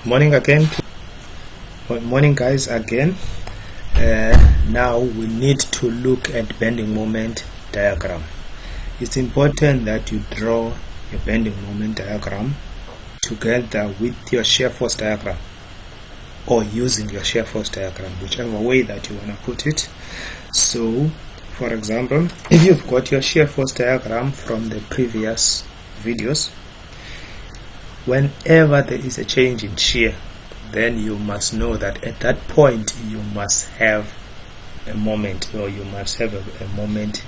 Morning again. Morning guys again. Now we need to look at bending moment diagram. It's important that you draw your bending moment diagram together with your shear force diagram, or using your shear force diagram, whichever way that you want to put it. So for example, if you've got your shear force diagram from the previous videos, whenever there is a change in shear, then you must know that at that point you must have a moment, or you must have a moment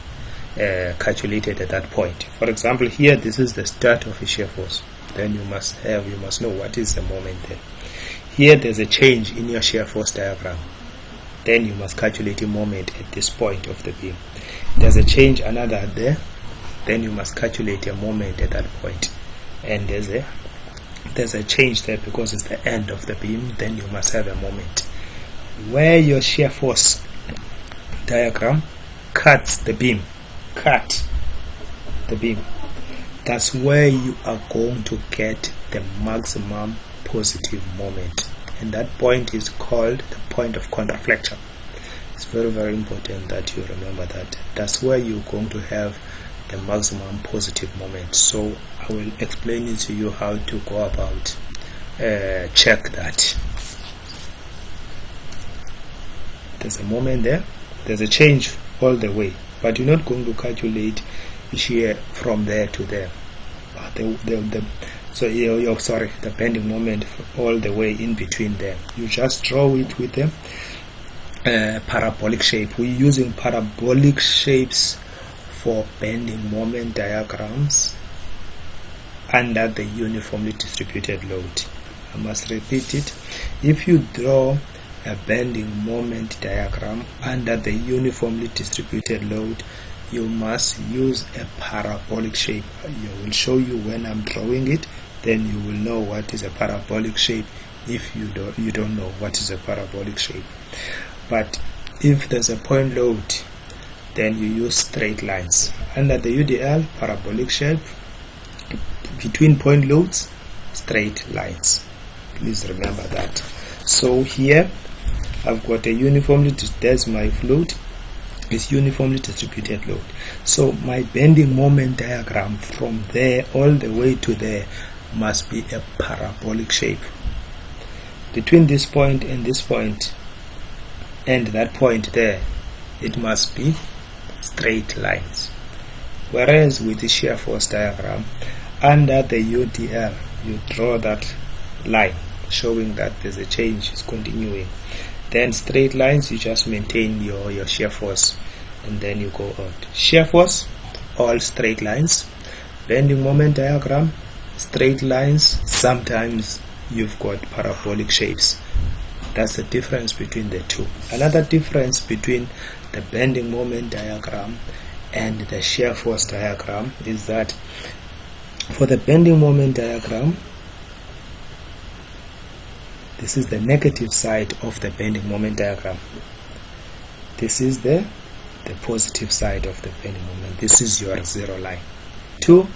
calculated at that point. For example, here this is the start of a shear force. Then you must know what is the moment there. Here there's a change in your shear force diagram. Then you must calculate a moment at this point of the beam. There's a change another there. Then you must calculate a moment at that point. And there's a change there because it's the end of the beam. Then you must have a moment. Where your shear force diagram cuts the beam, that's where you are going to get the maximum positive moment, and that point is called the point of contraflexure. It's very, very important that you remember that. That's where you're going to have the maximum positive moment. So I will explain it to you how to go about check that. There's a moment there, there's a change all the way, but you're not going to calculate shear from there to there. The bending moment all the way in between there. You just draw it with a parabolic shape. We're using parabolic shapes for bending moment diagrams under the uniformly distributed load. I must repeat it. If you draw a bending moment diagram under the uniformly distributed load, you must use a parabolic shape. I will show you when I'm drawing it, then you will know what is a parabolic shape if you don't know what is a parabolic shape. But if there's a point load, then you use straight lines. Under the UDL, parabolic shape, between point loads, straight lines. Please remember that. So here I've got a uniformly, there's my load, is uniformly distributed load. So my bending moment diagram from there all the way to there must be a parabolic shape. Between this point and this point and that point there, it must be straight lines. Whereas with the shear force diagram, under the UDL, you draw that line showing that there's a change, is continuing. Then straight lines, you just maintain your shear force, and then you go out. Shear force, all straight lines. Bending moment diagram, straight lines. Sometimes you've got parabolic shapes. That's the difference between the two. Another difference between the bending moment diagram and the shear force diagram is that for the bending moment diagram, this is the negative side of the bending moment diagram. This is the positive side of the bending moment. This is your zero line. 2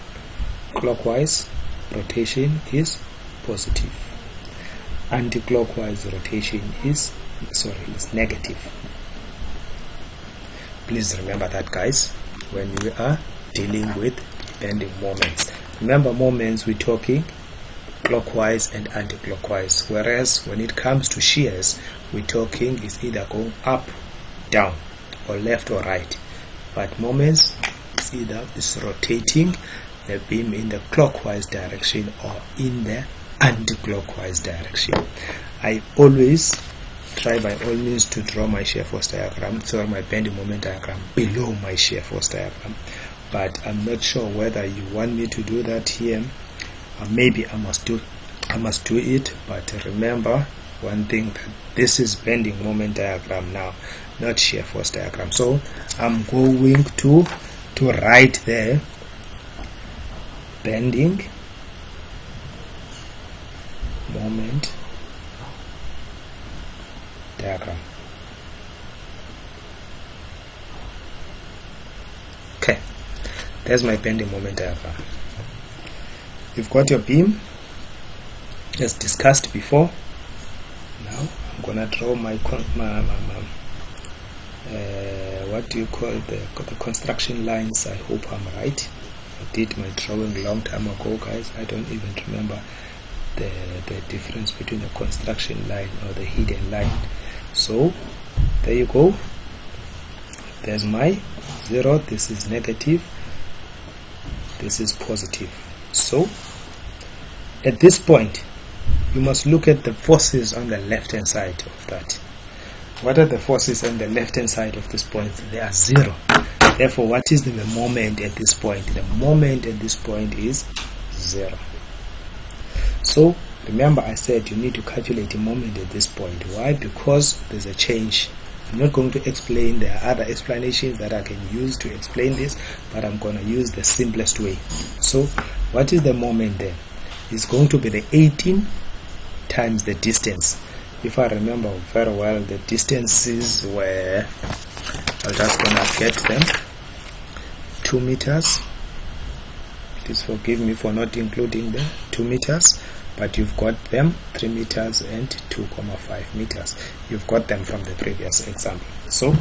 clockwise rotation is positive. Anti-clockwise rotation is negative. Please remember that, guys, when we are dealing with bending moments. Remember, moments we're talking clockwise and anti-clockwise, whereas when it comes to shears, we're talking is either going up, down, or left or right. But moments is either rotating the beam in the clockwise direction or in the anti-clockwise direction. I always try by all means to draw my shear force diagram, so my bending moment diagram below my shear force diagram. But I'm not sure whether you want me to do that here. Maybe I must do it, but remember one thing, that this is bending moment diagram now, not shear force diagram. So I'm going to write there bending moment diagram. Okay, there's my bending moment diagram. You've got your beam, as discussed before. Now I'm gonna draw my what do you call the construction lines. I hope I'm right. I did my drawing a long time ago, guys. I don't even remember the difference between the construction line or the hidden line. So there you go. There's my 0. This is negative, this is positive. So at this point you must look at the forces on the left hand side of that. What are the forces on the left hand side of this point? They are 0. Therefore, what is the moment at this point? The moment at this point is 0. So remember, I said you need to calculate a moment at this point. Why? Because there's a change. I'm not going to explain. There are other explanations that I can use to explain this, but I'm going to use the simplest way. So what is the moment then? It's going to be the 18 times the distance. If I remember very well, the distances were, I'm just going to get them, 2 meters. Please forgive me for not including them, 2 meters. But you've got them 3 meters and 2.5 meters. You've got them from the previous example. So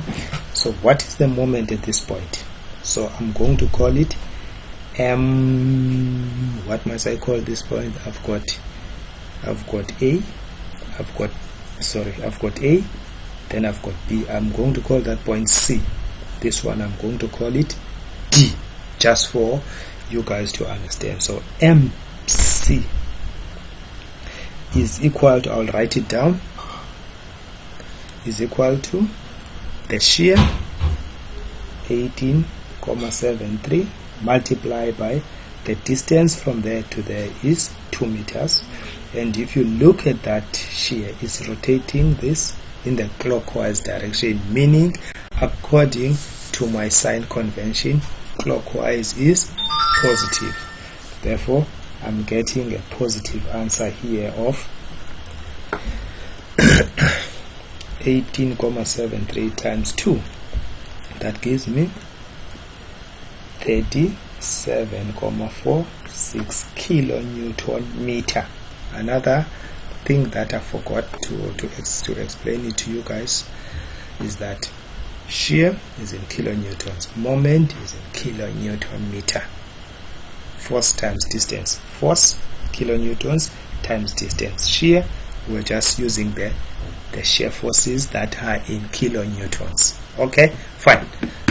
what is the moment at this point? So I'm going to call it what must I call this point? I've got A, I've got A, then I've got B. I'm going to call that point C. This one I'm going to call it D, just for you guys to understand. So MC is equal to, I'll write it down, is equal to the shear 18,73 multiplied by the distance from there to there is 2 meters. And if you look at that shear, it's rotating this in the clockwise direction, meaning according to my sign convention, clockwise is positive. Therefore I'm getting a positive answer here of 18,73 times 2. That gives me 37.46 kilonewton meter. Another thing that I forgot to explain it to you guys is that shear is in kilonewtons, moment is in kilonewton meter. Force times distance, force kilonewtons times distance. Shear, we're just using the shear forces that are in kilonewtons. Okay, fine.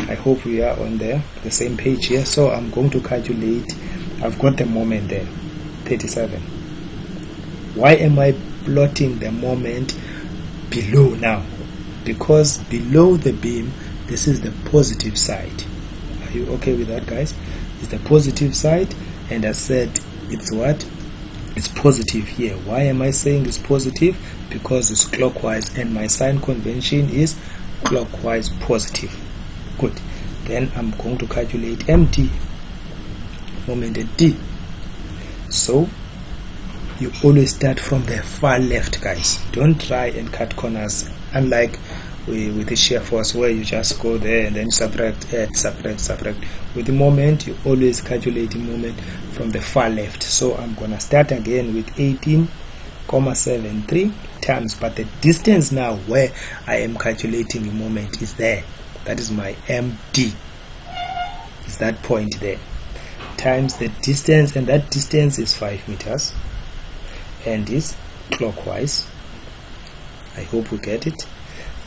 I hope we are on the same page here. So I'm going to calculate. I've got the moment there, 37. Why am I plotting the moment below now? Because below the beam, this is the positive side. Are you okay with that, guys? It's the positive side, and I said it's what? It's positive here. Why am I saying it's positive? Because it's clockwise, and my sign convention is clockwise positive. Good. Then I'm going to calculate MT, moment at D. So you always start from the far left, guys. Don't try and cut corners, unlike with the shear force where you just go there and then subtract, add, subtract. With the moment, you always calculate the moment from the far left. So I'm gonna start again with 18,73 times, but the distance now where I am calculating the moment is there. That is my MD, is that point there, times the distance, and that distance is 5 meters and is clockwise. I hope we get it.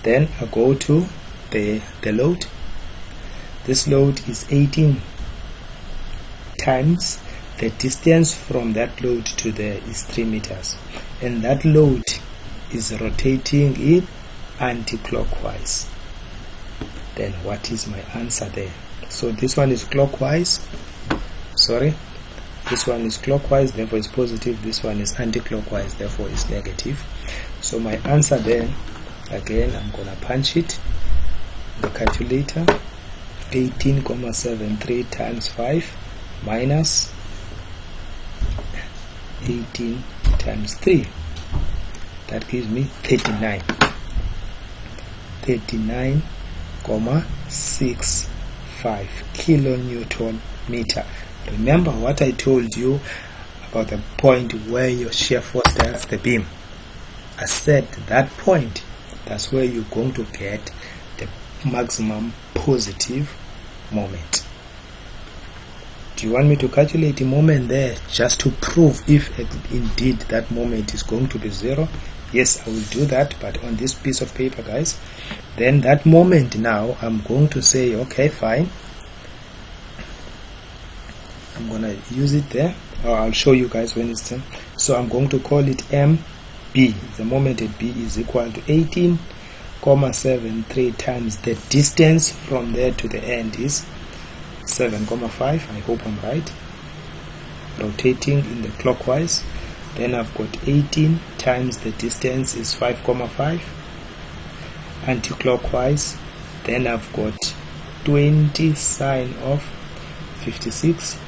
Then I go to the load. This load is 18 times the distance from that load to there is 3 meters, and that load is rotating in anti-clockwise. Then what is my answer there? So this one is clockwise, this one is clockwise, therefore it's positive. This one is anti-clockwise, therefore it's negative. So my answer then, again, I'm gonna punch it in the calculator. 18,73 times 5 minus 18 times 3. That gives me 39,65 kilonewton meter. Remember what I told you about the point where your shear force strikes the beam. I said that point, that's where you're going to get the maximum positive moment. Do you want me to calculate the moment there just to prove if indeed that moment is going to be 0? Yes, I will do that, but on this piece of paper, guys. Then that moment now, I'm going to say, okay, fine. I'm going to use it there. I'll show you guys when it's done. So I'm going to call it MB. The moment at B is equal to 18,73 times the distance from there to the end is 7,5. I hope I'm right. Rotating in the clockwise. Then I've got 18 times the distance is 5,5. Anti-clockwise. Then I've got 20 sine of 56.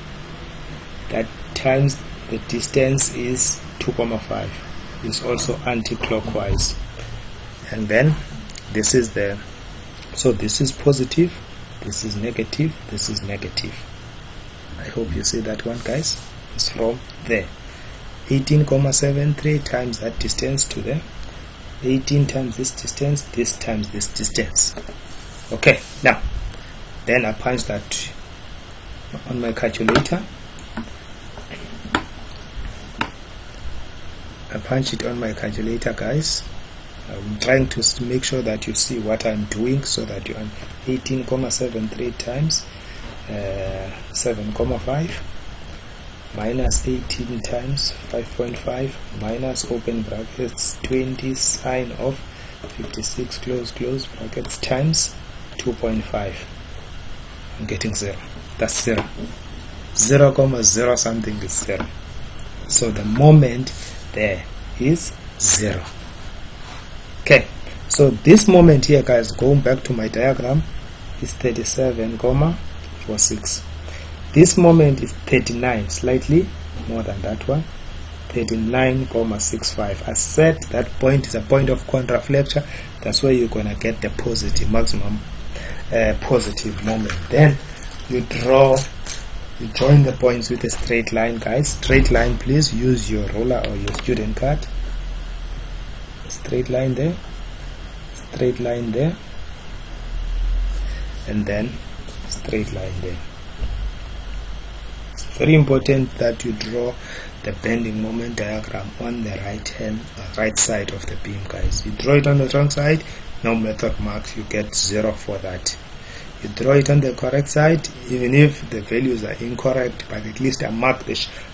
That times the distance is 2,5. Is also anti-clockwise. And then this is the, so this is positive, this is negative, this is negative. I hope you see that one, guys. It's from there. 18,73 times that distance to there. 18 times this distance, this times this distance. Okay, now then I punch that on my calculator. I punch it on my calculator, guys. I'm trying to make sure that you see what I'm doing, so that you're on 18,73 times 7,5 minus 18 times 5.5 minus open brackets 20 sine of 56 close brackets times 2.5. I'm getting 0. That's 0. 0,0 something is 0. So the moment there is 0. Okay, so this moment here, guys, going back to my diagram, is 37,46. This moment is 39, slightly more than that one, 39,65. I said that point is a point of contraflexure. That's where you're gonna get the positive maximum positive moment. Then you join the points with a straight line, guys. Straight line, please use your ruler or your student card. Straight line there, straight line there, and then straight line there. It's very important that you draw the bending moment diagram on the right side of the beam, guys. You draw it on the wrong side, no method marks, you get 0 for that. You draw it on the correct side, even if the values are incorrect, but at least I mark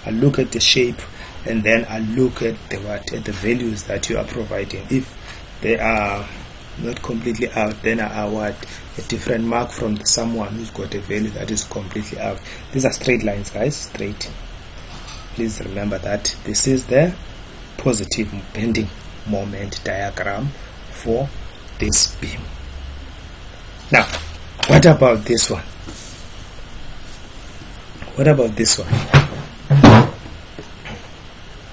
I look at the shape, and then I look at the values that you are providing. If they are not completely out, then I award a different mark from someone who's got a value that is completely out. These are straight lines, guys, straight. Please remember that this is the positive bending moment diagram for this beam. Now, what about this one? What about this one?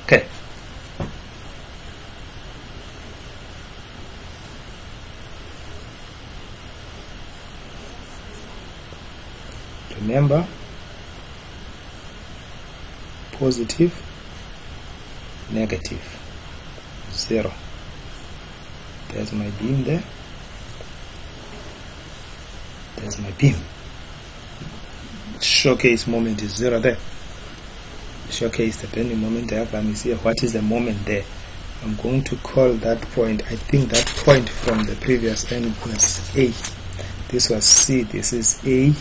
Okay. Remember, positive, negative, 0. There's my beam there. There's my beam. Showcase moment is 0 there. Showcase the bending moment diagram is here. What is the moment there? I'm going to call that point, I think that point from the previous end was A. This was C, this is A,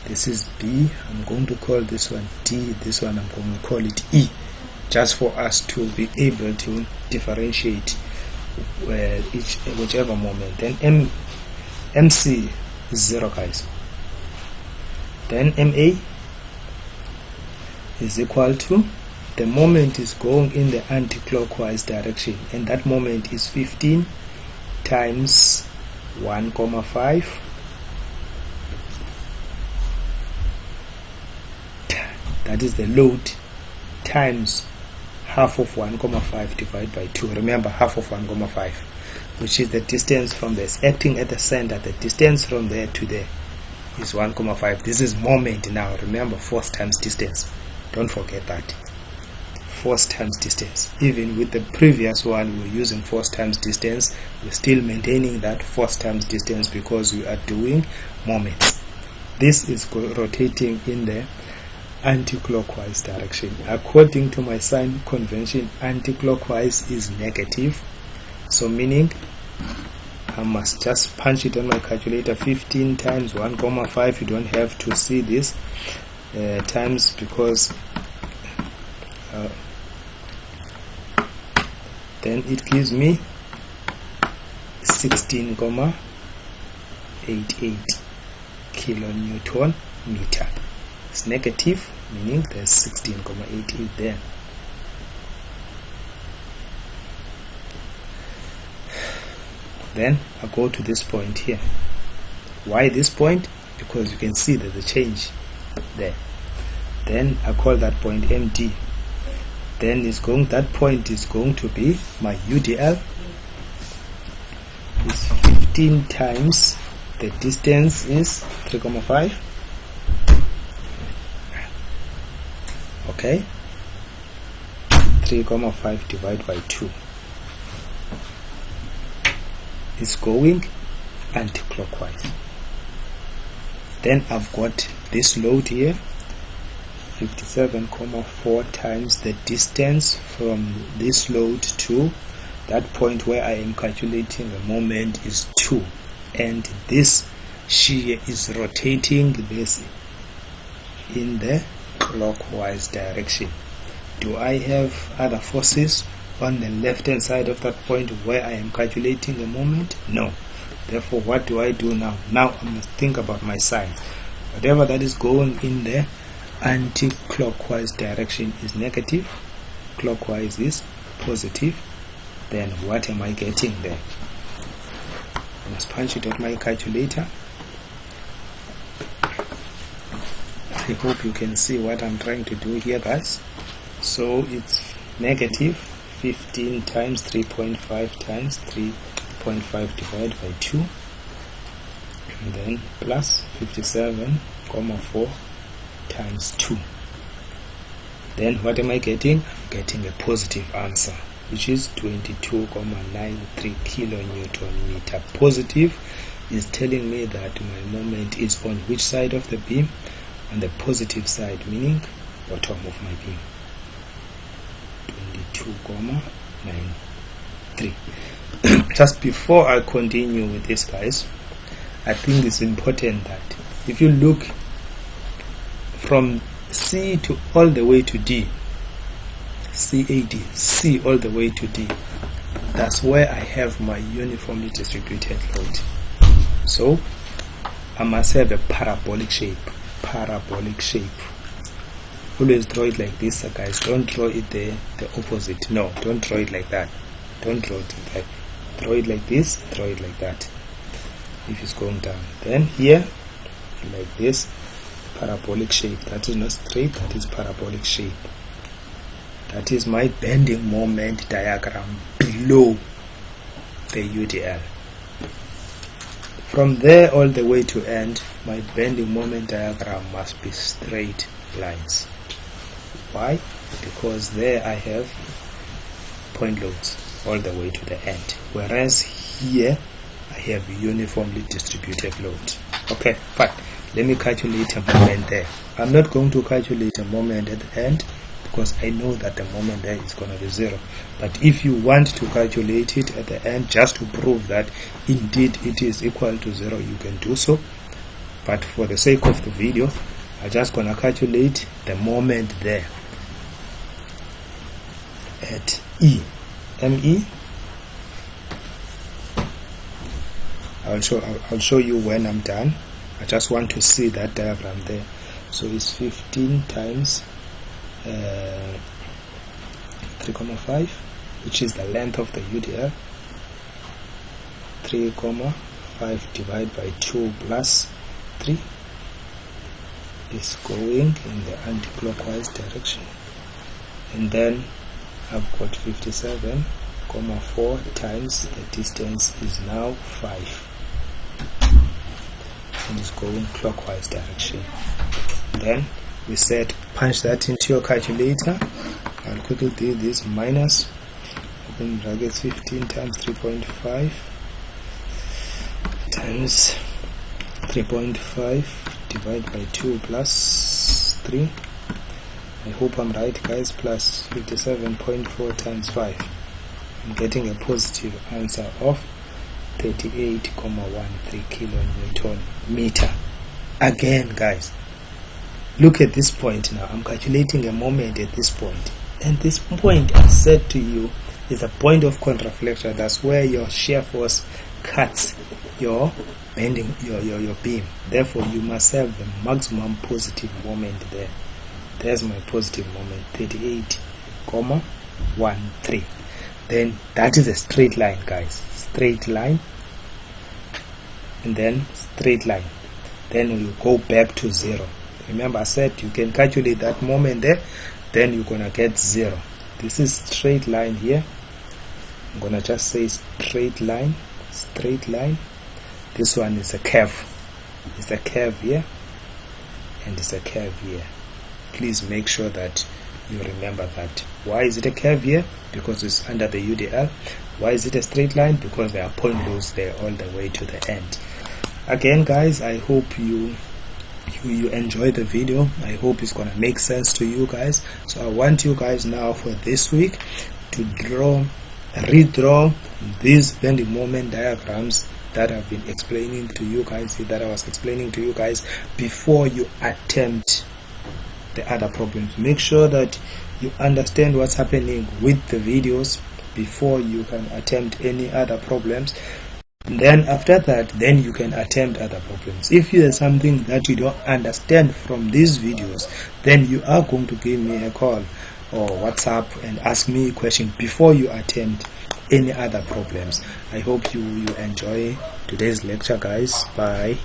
this is B. I'm going to call this one D, this one I'm going to call it E, just for us to be able to differentiate whichever moment. Then MC is 0, guys. Then MA is equal to, the moment is going in the anti-clockwise direction, and that moment is 15 times 1,5 that is the load, times half of 1,5 divided by 2. Remember, half of 1,5, which is the distance from this, acting at the center. The distance from there to there is 1,5. This is moment now. Remember, force times distance. Don't forget that. force times distance. Even with the previous one, we were using force times distance. We're still maintaining that force times distance because we are doing moments. This is rotating in the anti-clockwise direction. According to my sign convention, anti-clockwise is negative. So meaning I must just punch it on my calculator. 15 times 1,5. You don't have to see this times, because then it gives me 16,88 kilonewton meter. It's negative, meaning there's 16,88 there. Then I go to this point here. Why this point? Because you can see that the change there. Then I call that point MD. Then that point is going to be my UDL. It's 15 times the distance is 3,5. Okay, 3,5 divided by 2 is going anti-clockwise. Then I've got this load here, 57,4 times the distance from this load to that point where I am calculating the moment is 2, and this shear is rotating this in the clockwise direction. Do I have other forces on the left hand side of that point where I am calculating the moment? No. Therefore, what do I do now? Now I must think about my sign. Whatever that is going in the anti-clockwise direction is negative, clockwise is positive. Then what am I getting there? I must punch it on my calculator. I hope you can see what I'm trying to do here, guys. So it's negative 15 times 3.5 times 3.5 divided by 2, and then plus 57,4 times 2. Then what am I getting? I'm getting a positive answer, which is 22,93 kilonewton meter. Positive is telling me that my moment is on which side of the beam? On the positive side, meaning bottom of my beam. 22,93. Just before I continue with this, guys, I think it's important that if you look from C to all the way to D, CAD, C all the way to D, that's where I have my uniformly distributed load. So I must have a parabolic shape. Always draw it like this, guys. Don't draw it the opposite. No, don't draw it like that. Don't draw it like that. Draw it like this, draw it like that. If it's going down, then here like this, parabolic shape. That is not straight, that is parabolic shape. That is my bending moment diagram below the UDL. From there all the way to end, my bending moment diagram must be straight lines. Why? Because there I have point loads all the way to the end, whereas here I have uniformly distributed load. Okay, fine. Let me calculate a moment there. I'm not going to calculate a moment at the end because I know that the moment there is going to be 0. But if you want to calculate it at the end just to prove that indeed it is equal to 0, you can do so. But for the sake of the video, I'm just going to calculate the moment there at E. ME. I'll show you when I'm done. I just want to see that diagram there. So it's 15 times 3,5, which is the length of the UDL. 3,5 divided by 2 plus 3 is going in the anti-clockwise direction. And then I've got 57,4 times the distance is now 5. And it's going clockwise direction. Then we said punch that into your calculator. I'll quickly do this. Minus, open brackets, 15 times 3.5 times 3.5 divided by 2 plus 3. I hope I'm right, guys. Plus 57.4 times 5. I'm getting a positive answer of 38,13 kilonewton meter. Again, guys, look at this point now. I'm calculating a moment at this point, and this point I said to you is a point of contraflexure. That's where your shear force cuts your bending, your beam. Therefore, you must have the maximum positive moment there. There's my positive moment, 38,13. Then that is a straight line, guys. Straight line, and then straight line. Then you go back to 0. Remember I said you can calculate that moment there, then you're gonna get 0. This is straight line here. I'm gonna just say straight line, straight line. This one is a curve. It's a curve here, and it's a curve here. Please make sure that you remember that. Why is it a curve here? Because it's under the UDL. Why is it a straight line? Because there are point loads there all the way to the end. Again, guys, I hope you enjoy the video. I hope it's gonna make sense to you guys. So I want you guys now for this week to redraw these bending moment diagrams that I've been explaining to you guys, that I was explaining to you guys before you attempt the other problems. Make sure that you understand what's happening with the videos before you can attempt any other problems. Then after that, then you can attempt other problems. If there's something that you don't understand from these videos, then you are going to give me a call or WhatsApp and ask me a question before you attempt any other problems. I hope you enjoy today's lecture, guys. Bye.